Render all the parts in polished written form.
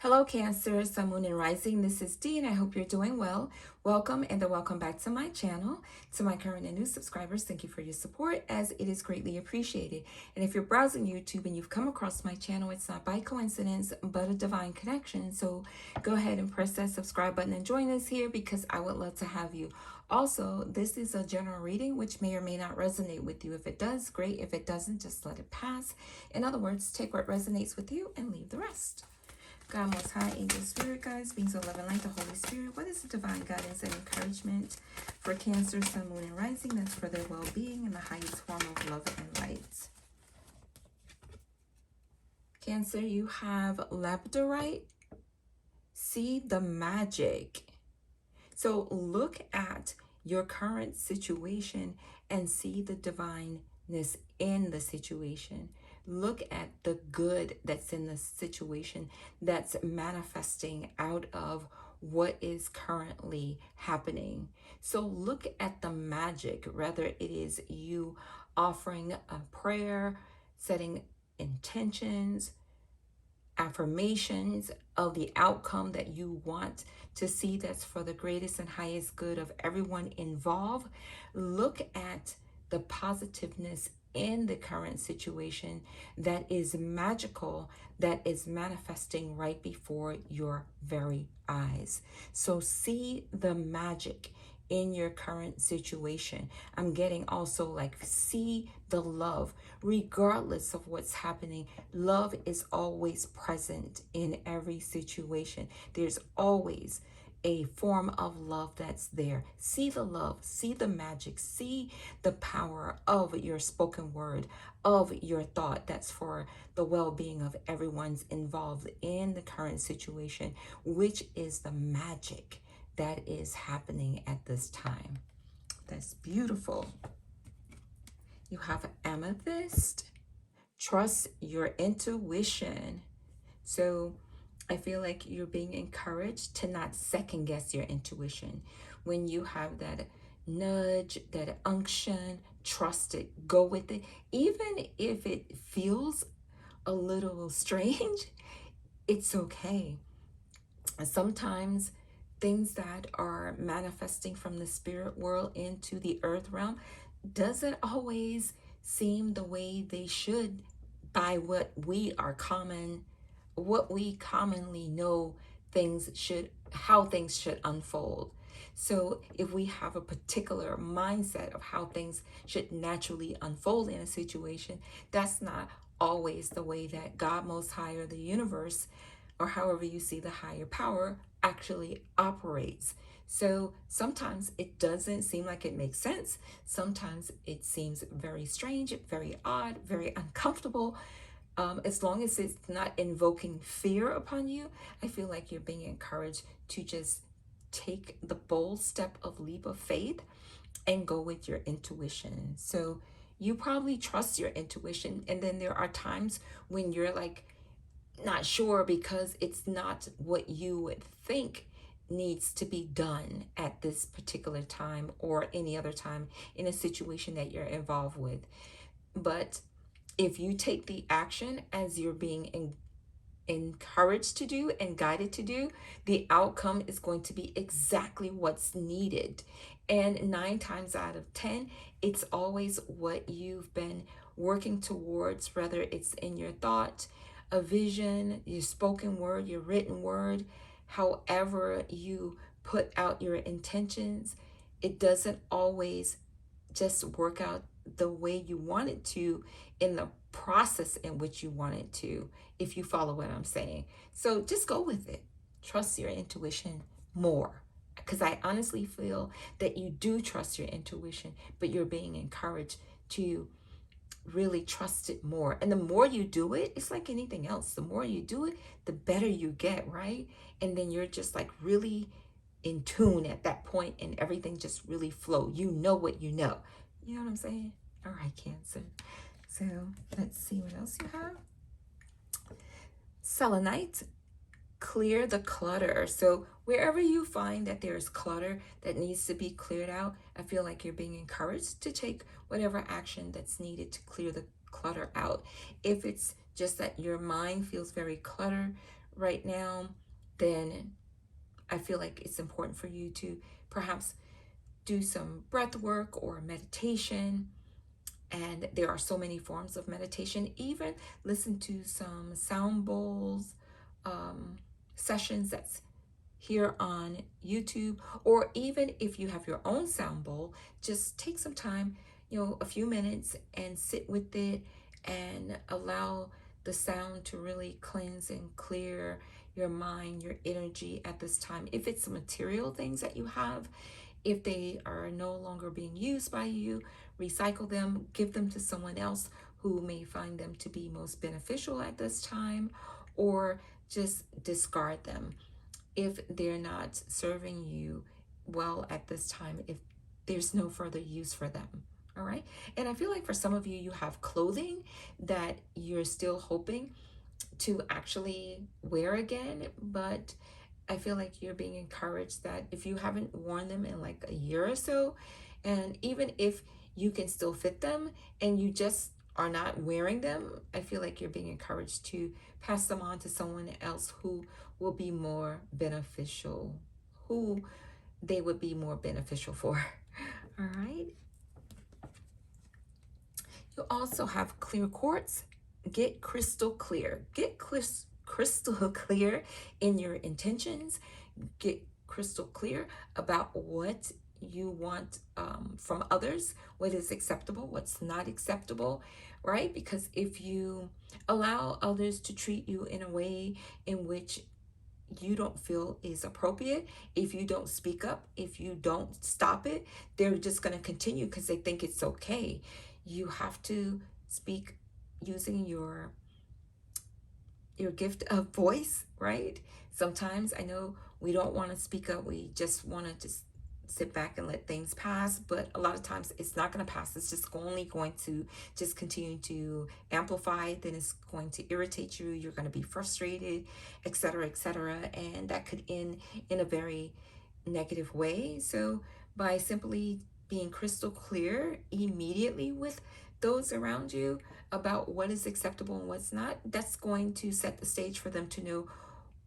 Hello, Cancer, Sun, Moon, and Rising. This is Dee, and I hope you're doing well. Welcome and welcome back to my channel. To my current and new subscribers, thank you for your support, as it is greatly appreciated. And if you're browsing YouTube and you've come across my channel, it's not by coincidence, but a divine connection. So go ahead and press that subscribe button and join us here because I would love to have you. Also, this is a general reading which may or may not resonate with you. If it does, great. If it doesn't, just let it pass. In other words, take what resonates with you and leave the rest. God Most High, Angel Spirit Guides, Beings of Love and Light, the Holy Spirit. What is the divine guidance and encouragement for Cancer, Sun, Moon, and Rising? That's for their well-being and the highest form of love and light. Cancer, you have labradorite. See the magic. So look at your current situation and see the divineness in the situation. Look at the good that's in the situation that's manifesting out of what is currently happening. So look at the magic, whether it is you offering a prayer, setting intentions, affirmations of the outcome that you want to see that's for the greatest and highest good of everyone involved. Look at the positiveness in the current situation that is magical, that is manifesting right before your very eyes. So see the magic in your current situation. I'm getting also like see the love regardless of what's happening. Love is always present in every situation. There's always a form of love that's there. See the love, see the magic, see the power of your spoken word, of your thought that's for the well-being of everyone's involved in the current situation, which is the magic that is happening at this time. That's beautiful. You have amethyst. Trust your intuition. So I feel like you're being encouraged to not second guess your intuition. When you have that nudge, that unction, trust it, go with it. Even if it feels a little strange, it's okay. Sometimes things that are manifesting from the spirit world into the earth realm doesn't always seem the way they should by what we commonly know how things should unfold. So if we have a particular mindset of how things should naturally unfold in a situation, that's not always the way that God Most High or the universe, or however you see the higher power, actually operates. So sometimes it doesn't seem like it makes sense. Sometimes it seems very strange, very odd, very uncomfortable. As long as it's not invoking fear upon you, I feel like you're being encouraged to just take the bold step of leap of faith and go with your intuition. So you probably trust your intuition. And then there are times when you're like, not sure because it's not what you would think needs to be done at this particular time or any other time in a situation that you're involved with. But if you take the action as you're being encouraged to do and guided to do, the outcome is going to be exactly what's needed. And 9 times out of 10, it's always what you've been working towards, whether it's in your thought, a vision, your spoken word, your written word, however you put out your intentions. It doesn't always just work out the way you want it to in the process in which you want it to, if you follow what I'm saying. So just go with it. Trust your intuition more. Because I honestly feel that you do trust your intuition, but you're being encouraged to really trust it more. And the more you do it, it's like anything else. The more you do it, the better you get, right? And then you're just like really in tune at that point and everything just really flow. You know what you know. You know what I'm saying? All right, Cancer. So let's see what else you have. Selenite, clear the clutter. So wherever you find that there's clutter that needs to be cleared out, I feel like you're being encouraged to take whatever action that's needed to clear the clutter out. If it's just that your mind feels very cluttered right now, then I feel like it's important for you to perhaps do some breath work or meditation. And there are so many forms of meditation. Even listen to some sound bowls um, sessions that's here on YouTube, or even if you have your own sound bowl, just take some time, a few minutes, and sit with it and allow the sound to really cleanse and clear your mind, your energy at this time. If it's material things that you have, if they are no longer being used by you, recycle them, give them to someone else who may find them to be most beneficial at this time, or just discard them if they're not serving you well at this time, if there's no further use for them. All right. And I feel like for some of you, you have clothing that you're still hoping to actually wear again, but I feel like you're being encouraged that if you haven't worn them in like a year or so, and even if you can still fit them and you just are not wearing them, I feel like you're being encouraged to pass them on to someone else who will be more beneficial, who they would be more beneficial for. All right. You also have clear quartz. Get crystal clear. Get crystal clear in your intentions. Get crystal clear about what you want from others, what is acceptable, what's not acceptable, right? Because if you allow others to treat you in a way in which you don't feel is appropriate, if you don't speak up, if you don't stop it, they're just going to continue because they think it's okay. You have to speak using your gift of voice, right? Sometimes I know we don't want to speak up. We just want to just sit back and let things pass, but a lot of times it's not going to pass. It's just only going to just continue to amplify. Then it's going to irritate you. You're going to be frustrated, etc., etc., and that could end in a very negative way. So by simply being crystal clear immediately with those around you about what is acceptable and what's not, that's going to set the stage for them to know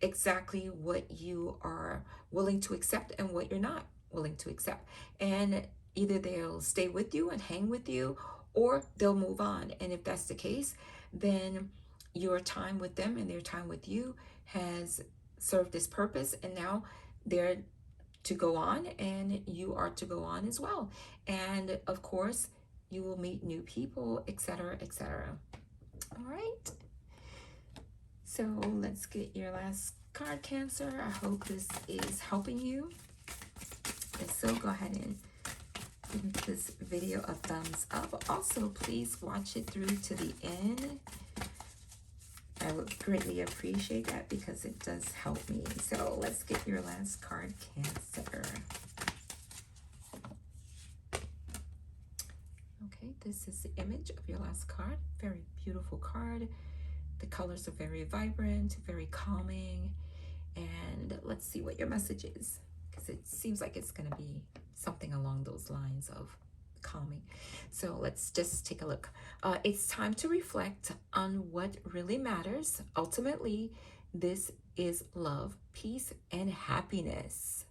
exactly what you are willing to accept and what you're not willing to accept. And either they'll stay with you and hang with you, or they'll move on. And if that's the case, then your time with them and their time with you has served its purpose, and now they're to go on and you are to go on as well. And of course, you will meet new people, etc., etc. All right. So let's get your last card, Cancer. I hope this is helping you. If so, go ahead and give this video a thumbs up. Also, please watch it through to the end. I would greatly appreciate that because it does help me. So let's get your last card, Cancer. Okay, this is the image of your last card. Very beautiful card. The colors are very vibrant, very calming. And let's see what your message is, because it seems like it's going to be something along those lines of calming. So let's just take a look. It's time to reflect on what really matters. Ultimately, this is love, peace, and happiness.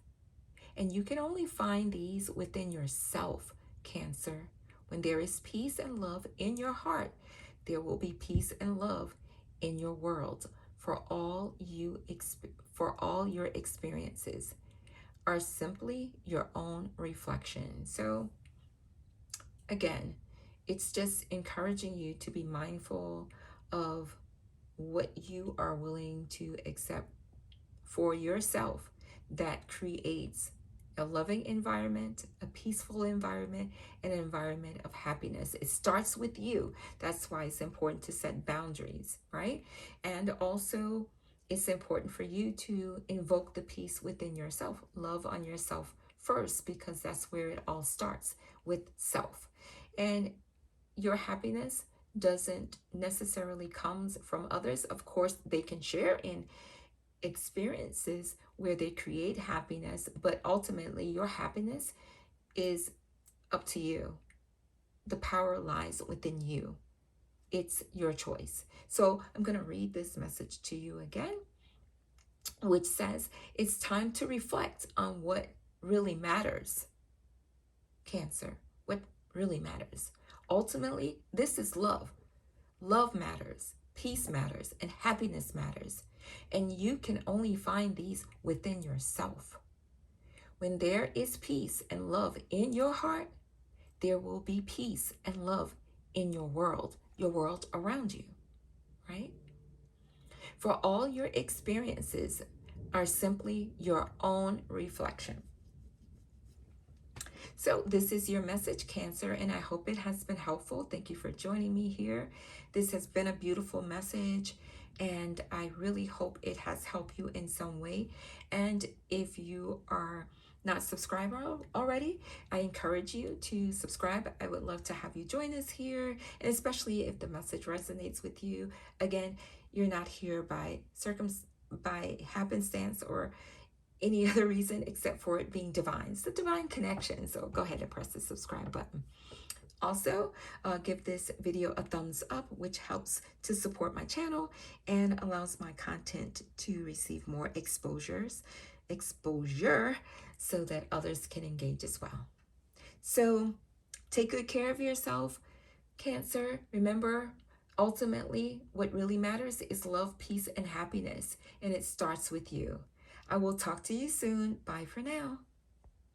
And you can only find these within yourself, Cancer. When there is peace and love in your heart, there will be peace and love in your world. For all your experiences are simply your own reflection. So again, it's just encouraging you to be mindful of what you are willing to accept for yourself that creates a loving environment, a peaceful environment, an environment of happiness. It starts with you. That's why it's important to set boundaries, right? And also, it's important for you to invoke the peace within yourself. Love on yourself first, because that's where it all starts, with self. And your happiness doesn't necessarily comes from others. Of course, they can share in experiences where they create happiness, but ultimately your happiness is up to you. The power lies within you. It's your choice. So I'm going to read this message to you again. which says it's time to reflect on what really matters. Cancer, what really matters. Ultimately, this is love. Love matters, peace matters, and happiness matters. And you can only find these within yourself. When there is peace and love in your heart, there will be peace and love in your world around you, right? For all your experiences are simply your own reflection. So, this is your message, Cancer, and I hope it has been helpful. Thank you for joining me here. This has been a beautiful message, and I really hope it has helped you in some way. And if you are not subscribed already, I encourage you to subscribe. I would love to have you join us here, and especially if the message resonates with you. Again, you're not here by happenstance or any other reason except for it being divine. It's a divine connection. So go ahead and press the subscribe button. Also, give this video a thumbs up, which helps to support my channel and allows my content to receive more exposure so that others can engage as well. So take good care of yourself, Cancer. Remember, ultimately, what really matters is love, peace, and happiness, and it starts with you. I will talk to you soon. Bye for now.